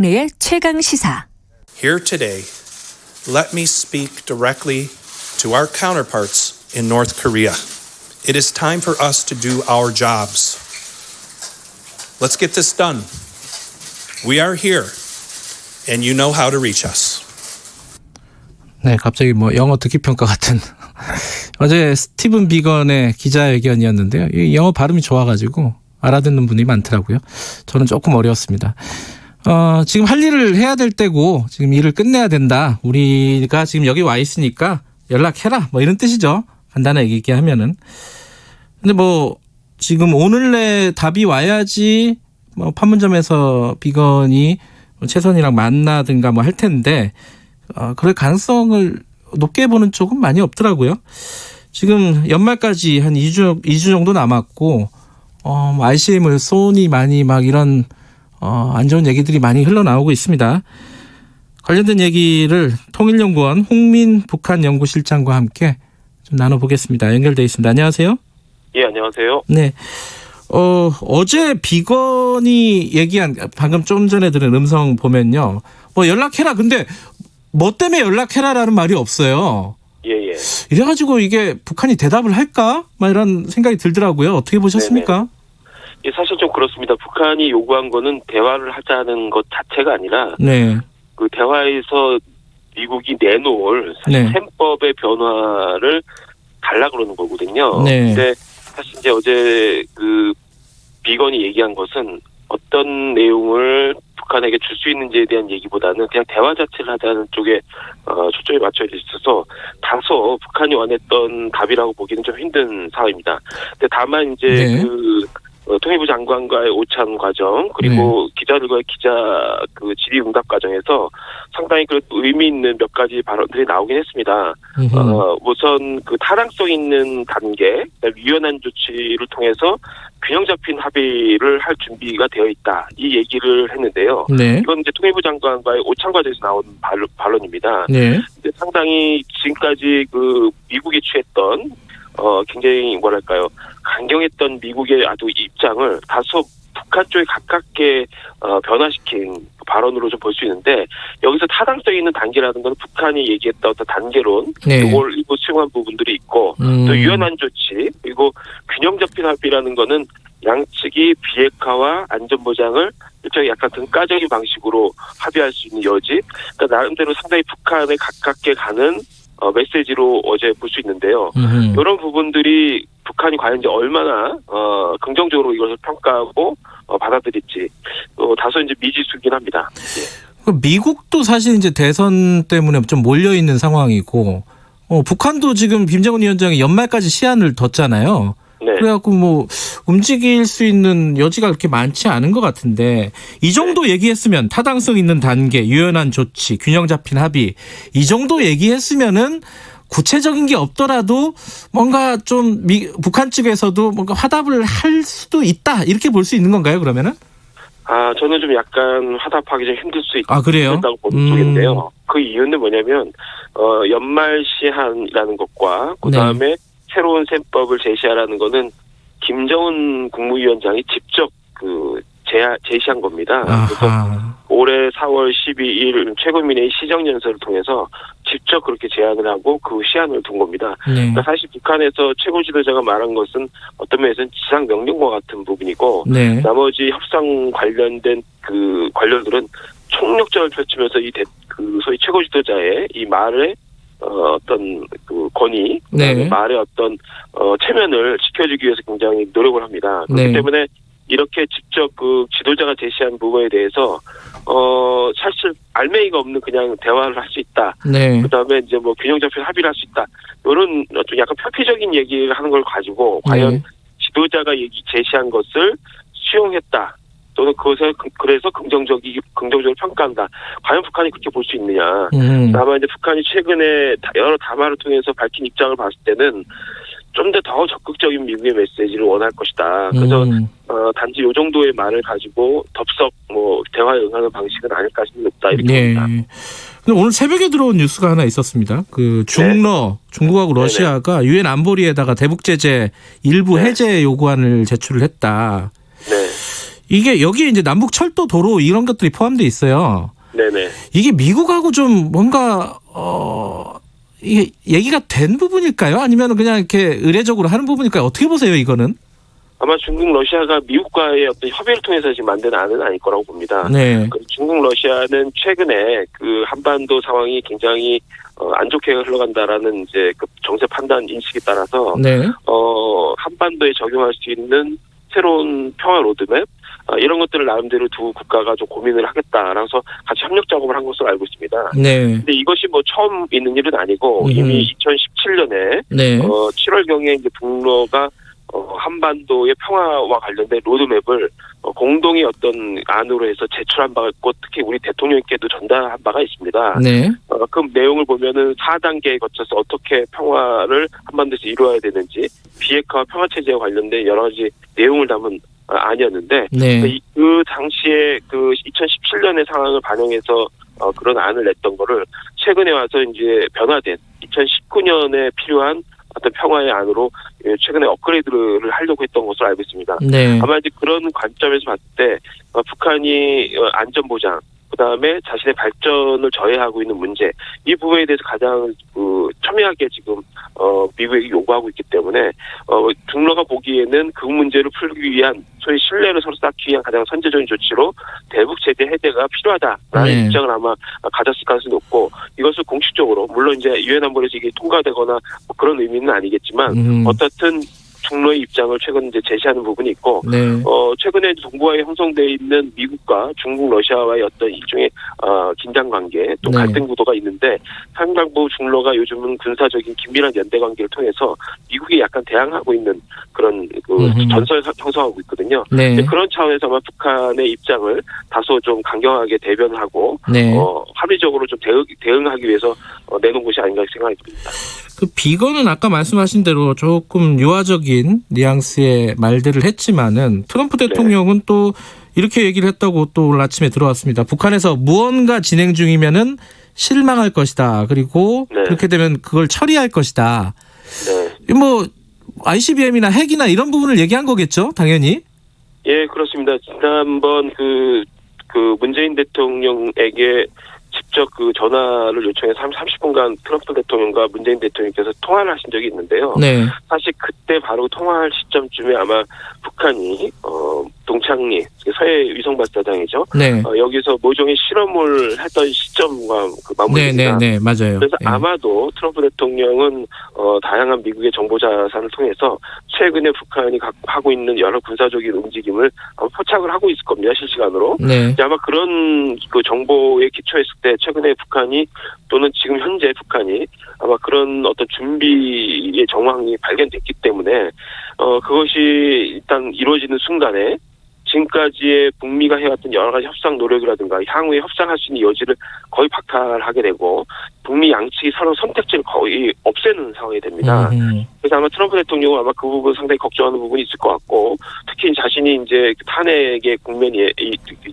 네, 최강 시사. Here today, let me speak directly to our counterparts in North Korea. It is time for us to do our jobs. Let's get this done. We are here, and you know how to reach us. 네, 갑자기 영어 듣기 평가 같은 어제 스티븐 비건의 기자회견이었는데요. 이 영어 발음이 좋아가지고 알아듣는 분이 많더라고요. 저는 조금 어려웠습니다. 지금 할 일을 해야 될 때고 지금 일을 끝내야 된다. 우리가 지금 여기 와 있으니까 연락해라. 이런 뜻이죠. 간단하게 얘기하면은. 근데 지금 오늘 내 답이 와야지 판문점에서 비건이 최선이랑 만나든가 할 텐데 그럴 가능성을 높게 보는 쪽은 많이 없더라고요. 지금 연말까지 한 2주 정도 남았고 ICM을 쏘니 많이 이런 안 좋은 얘기들이 많이 흘러나오고 있습니다. 관련된 얘기를 통일연구원 홍민 북한연구실장과 함께 좀 나눠보겠습니다. 연결되어 있습니다. 안녕하세요. 예, 안녕하세요. 네. 어제 비건이 얘기한 방금 좀 전에 들은 음성 보면요. 연락해라. 근데 뭐 때문에 연락해라라는 말이 없어요. 예. 이래가지고 이게 북한이 대답을 할까? 이런 생각이 들더라고요. 어떻게 보셨습니까? 네네. 예, 사실 좀 그렇습니다. 북한이 요구한 거는 대화를 하자는 것 자체가 아니라 네. 그 대화에서 미국이 내놓을 사실 셈법의 변화를 달라 그러는 거거든요. 네. 근데 사실 이제 어제 그 비건이 얘기한 것은 어떤 내용을 북한에게 줄 수 있는지에 대한 얘기보다는 그냥 대화 자체를 하자는 쪽에 초점이 맞춰져 있어서 다소 북한이 원했던 답이라고 보기는 좀 힘든 상황입니다. 근데 다만 이제 통일부 장관과의 오찬 과정 그리고 기자들과의 질의응답 과정에서 상당히 의미 있는 몇 가지 발언들이 나오긴 했습니다. 우선 그 타당성 있는 단계, 유연한 조치를 통해서 균형 잡힌 합의를 할 준비가 되어 있다. 이 얘기를 했는데요. 네. 이건 이제 통일부 장관과의 오찬 과정에서 나온 발언입니다. 네. 상당히 지금까지 미국이 취했던 굉장히 강경했던 미국의 입장을 다소 북한 쪽에 가깝게 변화시킨 발언으로 좀 볼 수 있는데 여기서 타당성 있는 단계라는 건 북한이 얘기했던 어떤 단계론 이걸 일부 수용한 부분들이 있고 또 유연한 조치 그리고 균형 잡힌 합의라는 거는 양측이 비핵화와 안전보장을 일종의 약간 등가적인 방식으로 합의할 수 있는 여지 그러니까 나름대로 상당히 북한에 가깝게 가는 메시지로 어제 볼 수 있는데요. 이런 부분들이 북한이 과연 이제 얼마나 긍정적으로 이것을 평가하고 받아들일지 다소 이제 미지수긴 합니다. 예. 미국도 사실 이제 대선 때문에 좀 몰려 있는 상황이고 북한도 지금 김정은 위원장이 연말까지 시한을 뒀잖아요. 네. 그래갖고 움직일 수 있는 여지가 그렇게 많지 않은 것 같은데 이 정도 얘기했으면 타당성 있는 단계, 유연한 조치, 균형 잡힌 합의 이 정도 얘기했으면은 구체적인 게 없더라도 뭔가 좀 북한 측에서도 뭔가 화답을 할 수도 있다 이렇게 볼 수 있는 건가요? 그러면은? 저는 좀 약간 화답하기 좀 힘들 수 그래요? 있다고 보는데요. 그 이유는 뭐냐면 연말 시한이라는 것과 그 다음에 새로운 셈법을 제시하라는 거는 김정은 국무위원장이 직접 제시한 겁니다. 그래서 올해 4월 12일 최고민회의 시정연설을 통해서 직접 그렇게 제안을 하고 그 시한을 둔 겁니다. 그러니까 사실 북한에서 최고 지도자가 말한 것은 어떤 면에서는 지상 명령과 같은 부분이고 나머지 협상 관련된 관료들은 총력전을 펼치면서 소위 최고 지도자의 이 말에 어떤 권위, 말의 어떤 체면을 지켜주기 위해서 굉장히 노력을 합니다. 그렇기 때문에 이렇게 직접 지도자가 제시한 부분에 대해서 사실 알맹이가 없는 그냥 대화를 할 수 있다. 그다음에 이제 균형 잡힌 합의를 할 수 있다. 이런 좀 약간 표피적인 얘기를 하는 걸 가지고 과연 지도자가 제시한 것을 수용했다. 또는 그래서 긍정적으로 평가한다. 과연 북한이 그렇게 볼 수 있느냐. 다만 이제 북한이 최근에 여러 담화를 통해서 밝힌 입장을 봤을 때는 좀 더 적극적인 미국의 메시지를 원할 것이다. 그래서 단지 이 정도의 말을 가지고 덥석 대화에 응하는 방식은 아닐까 싶다 이렇게 봅니다. 근데 오늘 새벽에 들어온 뉴스가 하나 있었습니다. 중국하고 러시아가 유엔 안보리에다가 대북 제재 일부 해제 요구안을 제출을 했다. 이게 여기에 이제 남북 철도 도로 이런 것들이 포함되어 있어요. 네네. 이게 미국하고 좀 뭔가 이게 얘기가 된 부분일까요? 아니면 그냥 이렇게 의례적으로 하는 부분일까요? 어떻게 보세요, 이거는? 아마 중국, 러시아가 미국과의 어떤 협의를 통해서 지금 만든 안은 아닐 거라고 봅니다. 네. 중국, 러시아는 최근에 그 한반도 상황이 굉장히 안 좋게 흘러간다라는 이제 그 정세 판단 인식에 따라서 네. 한반도에 적용할 수 있는 새로운 평화 로드맵 이런 것들을 나름대로 두 국가가 좀 고민을 하겠다라서 같이 협력 작업을 한 것으로 알고 있습니다. 네. 근데 이것이 뭐 처음 있는 일은 아니고 이미 2017년에 네. 7월경에 이제 북러가 한반도의 평화와 관련된 로드맵을 공동의 어떤 안으로 해서 제출한 바가 있고 특히 우리 대통령께도 전달한 바가 있습니다. 네. 그 내용을 보면은 4단계에 거쳐서 어떻게 평화를 한반도에서 이루어야 되는지 비핵화 평화체제와 관련된 여러 가지 내용을 담은 안이었는데 네. 그 당시에 그 2017년의 상황을 반영해서 그런 안을 냈던 거를 최근에 와서 이제 변화된 2019년에 필요한 어떤 평화의 안으로 최근에 업그레이드를 하려고 했던 것으로 알고 있습니다. 네. 아마 이제 그런 관점에서 봤을 때 북한이 안전 보장, 그다음에 자신의 발전을 저해하고 있는 문제 이 부분에 대해서 가장 첨예하게 지금 미국에게 요구하고 있기 때문에 중러가 보기에는 그 문제를 풀기 위한 소위 신뢰를 서로 쌓기 위한 가장 선제적인 조치로 대북 제재 해제가 필요하다라는 네. 입장을 아마 가졌을 가능성이 높고 이것을 공식적으로 물론 이제 유엔 안보리에서 이게 통과되거나 뭐 그런 의미는 아니겠지만 어떻든 중로의 입장을 최근 이제 제시하는 부분이 있고, 네. 최근에 동북아에 형성되어 있는 미국과 중국, 러시아와의 어떤 일종의 긴장 관계, 또 네. 갈등 구도가 있는데 상당부 중로가 요즘은 군사적인 긴밀한 연대 관계를 통해서 미국이 약간 대항하고 있는 그런 전선을 형성하고 있거든요. 네. 그런 차원에서 아마 북한의 입장을 다소 좀 강경하게 대변하고, 네. 합리적으로 좀 대응하기 위해서 내놓은 것이 아닌가 생각이 듭니다. 그 비건은 아까 말씀하신 대로 조금 유화적인 뉘앙스의 말들을 했지만은 트럼프 대통령은 또 이렇게 얘기를 했다고 또 오늘 아침에 들어왔습니다. 북한에서 무언가 진행 중이면은 실망할 것이다. 그리고 그렇게 되면 그걸 처리할 것이다. 네. 뭐 ICBM이나 핵이나 이런 부분을 얘기한 거겠죠, 당연히. 예, 그렇습니다. 지난번 그 문재인 대통령에게 직접 그 전화를 요청해서 30분간 트럼프 대통령과 문재인 대통령께서 통화를 하신 적이 있는데요. 네. 사실 그때 바로 통화할 시점쯤에 아마 북한이 동창리 서해 위성 발사장이죠. 네. 여기서 모종의 실험을 했던 시점과 그 맞물립니다. 네, 맞아요. 그래서 네. 아마도 트럼프 대통령은 다양한 미국의 정보 자산을 통해서 최근에 북한이 하고 있는 여러 군사적인 움직임을 아마 포착을 하고 있을 겁니다. 실시간으로. 네. 아마 그런 그 정보에 기초했을 때 최근에 북한이 또는 지금 현재 북한이 아마 그런 어떤 준비의 정황이 발견됐기 때문에 그것이 일단 이루어지는 순간에 지금까지의 북미가 해왔던 여러 가지 협상 노력이라든가 향후에 협상할 수 있는 여지를 거의 박탈하게 되고 북미 양측이 서로 선택지를 거의 없애는 상황이 됩니다. 그래서 아마 트럼프 대통령은 아마 그 부분 상당히 걱정하는 부분이 있을 것 같고 특히 자신이 이제 탄핵의 국면이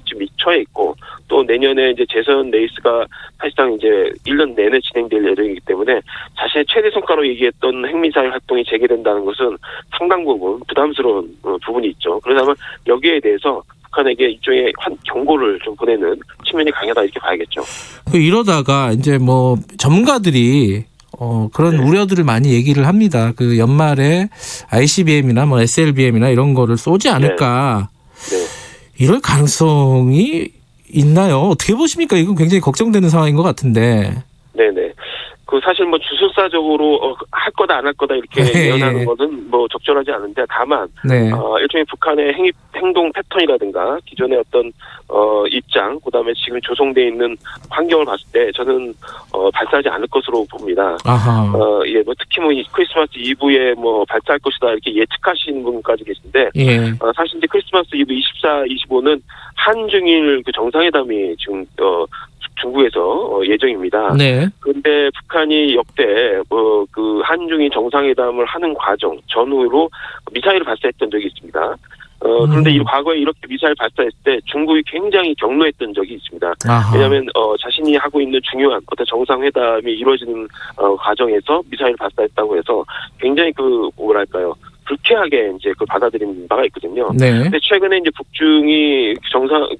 좀 처해 있고 또 내년에 이제 재선 레이스가 사실상 이제 1년 내내 진행될 예정이기 때문에 자신의 최대 성과로 얘기했던 핵미사일 활동이 재개된다는 것은 상당 부분 부담스러운 부분이 있죠. 그래서 아마 여기에 대해서 북한에게 일종의 경고를 좀 보내는 측면이 강하다 이렇게 봐야겠죠. 이러다가 이제 뭐 전문가들이 그런 우려들을 많이 얘기를 합니다. 그 연말에 ICBM이나 뭐 SLBM이나 이런 거를 쏘지 않을까. 네. 이럴 가능성이 있나요? 어떻게 보십니까? 이건 굉장히 걱정되는 상황인 것 같은데. 네네. 그 사실 뭐 주술사적으로 할 거다 안 할 거다 이렇게 예언하는 것은 뭐 적절하지 않은데 다만 일종의 북한의 행동 패턴이라든가 기존의 어떤 입장 그다음에 지금 조성돼 있는 환경을 봤을 때 저는 발사하지 않을 것으로 봅니다. 아하. 예, 뭐 특히 뭐 크리스마스 이브에 뭐 발사할 것이다 이렇게 예측하시는 분까지 계신데 예. 사실 이제 크리스마스 이브 24, 25는 한중일 그 정상회담이 지금 중국에서 예정입니다. 네. 그런데 북한이 역대 그 한중일 정상회담을 하는 과정 전후로 미사일을 발사했던 적이 있습니다. 그런데 이 과거에 이렇게 미사일 발사했을 때 중국이 굉장히 격노했던 적이 있습니다. 아하. 왜냐하면 자신이 하고 있는 중요한 어떤 정상회담이 이루어지는 과정에서 미사일 발사했다고 해서 굉장히 그 뭐랄까요 불쾌하게 이제 그걸 받아들인 바가 있거든요. 네. 근데 최근에 이제 북중이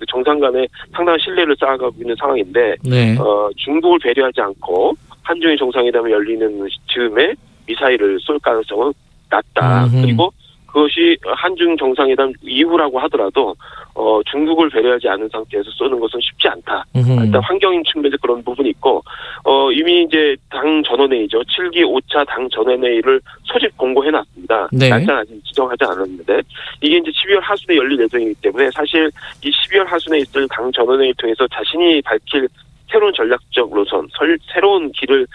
정상 간에 상당한 신뢰를 쌓아가고 있는 상황인데, 네. 중국을 배려하지 않고 한중일 정상회담이 열리는 즈음에 미사일을 쏠 가능성은 낮다. 그리고 그것이 한중 정상회담 이후라고 하더라도 중국을 배려하지 않은 상태에서 쏘는 것은 쉽지 않다. 일단 환경인 측면에서 그런 부분이 있고, 이미 이제 당 전원회의죠. 7기 5차 당 전원회의를 소집 공고해놨습니다. 네. 날짜는 아직 지정하지 않았는데, 이게 이제 12월 하순에 열릴 예정이기 때문에 사실 이 12월 하순에 있을 당 전원회의를 통해서 자신이 밝힐 새로운 전략적 노선, 새로운 길을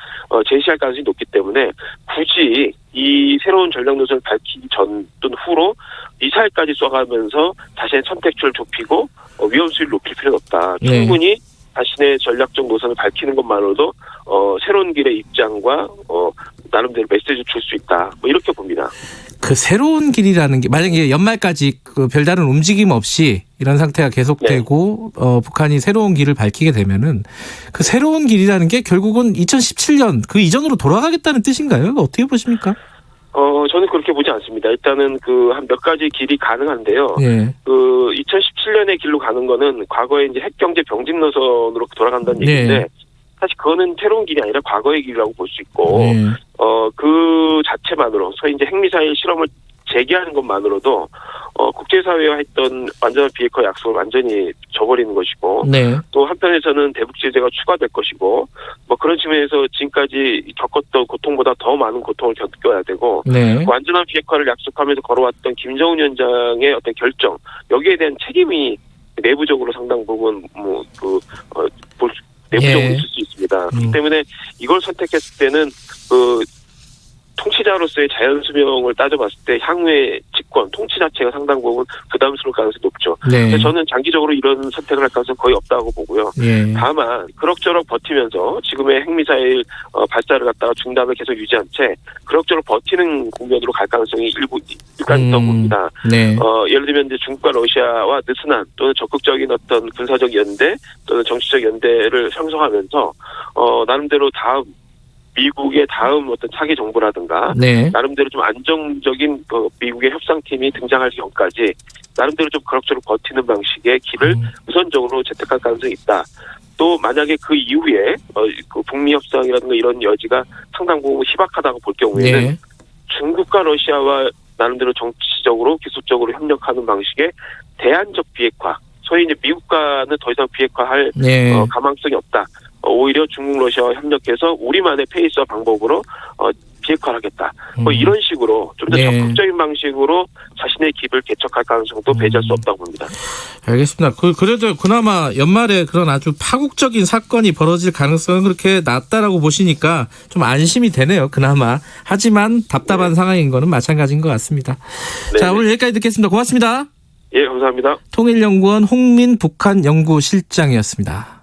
제시할 가능성이 높기 때문에 굳이 이 새로운 전략 노선을 밝히기 전 또는 후로 미사일까지 쏘가면서 자신의 선택지를 좁히고 위험 수위를 높일 필요는 없다. 네. 충분히 자신의 전략적 노선을 밝히는 것만으로도 새로운 길의 입장과 나름대로 메시지를 줄 수 있다. 뭐 이렇게 봅니다. 그 새로운 길이라는 게 만약에 연말까지 그 별다른 움직임 없이 이런 상태가 계속되고 북한이 새로운 길을 밝히게 되면은 그 새로운 길이라는 게 결국은 2017년 그 이전으로 돌아가겠다는 뜻인가요? 어떻게 보십니까? 저는 그렇게 보지 않습니다. 일단은 한 몇 가지 길이 가능한데요. 네. 2017년의 길로 가는 거는 과거에 이제 핵경제 병진 노선으로 돌아간다는 네. 얘기인데, 사실 그거는 새로운 길이 아니라 과거의 길이라고 볼 수 있고, 네. 그 자체만으로 소위 이제 핵미사일 실험을 재개하는 것만으로도 국제사회와 했던 완전한 비핵화 약속을 완전히 저버리는 것이고, 네. 또 한편에서는 대북 제재가 추가될 것이고, 뭐 그런 측면에서 지금까지 겪었던 고통보다 더 많은 고통을 겪어야 되고, 네. 완전한 비핵화를 약속하면서 걸어왔던 김정은 위원장의 어떤 결정, 여기에 대한 책임이 내부적으로 상당 부분 내부적으로 예. 있을 수 있습니다. 그렇기 때문에 이걸 선택했을 때는 통치자로서의 자연수명을 따져봤을 때 향후의 집권, 통치 자체가 상당 부분 부담스러울 가능성이 높죠. 네. 그래서 저는 장기적으로 이런 선택을 할 가능성은 거의 없다고 보고요. 예. 다만 그럭저럭 버티면서 지금의 핵미사일 발사를 갖다가 중단을 계속 유지한 채 그럭저럭 버티는 국면으로 갈 가능성이 일단 있다고 봅니다. 네. 예를 들면 이제 중국과 러시아와 느슨한 또는 적극적인 어떤 군사적 연대 또는 정치적 연대를 형성하면서 나름대로 미국의 다음 어떤 차기 정부라든가 네. 나름대로 좀 안정적인 미국의 협상팀이 등장할 전까지 나름대로 좀 그럭저럭 버티는 방식의 길을 우선적으로 채택할 가능성이 있다. 또 만약에 그 이후에 그 북미 협상이라든가 이런 여지가 상당 부분 희박하다고 볼 경우에는 네. 중국과 러시아와 나름대로 정치적으로 기술적으로 협력하는 방식의 대안적 비핵화, 소위 이제 미국과는 더 이상 비핵화할 네. 가망성이 없다. 오히려 중국, 러시아와 협력해서 우리만의 페이스와 방법으로 비핵화를 하겠다. 뭐 이런 식으로 좀 더 네. 적극적인 방식으로 자신의 길을 개척할 가능성도 배제할 수 없다고 봅니다. 알겠습니다. 그래도 그나마 연말에 그런 아주 파국적인 사건이 벌어질 가능성은 그렇게 낮다라고 보시니까 좀 안심이 되네요. 그나마. 하지만 답답한 상황인 거는 마찬가지인 것 같습니다. 네. 자, 오늘 여기까지 듣겠습니다. 고맙습니다. 예, 감사합니다. 통일연구원 홍민 북한연구실장이었습니다.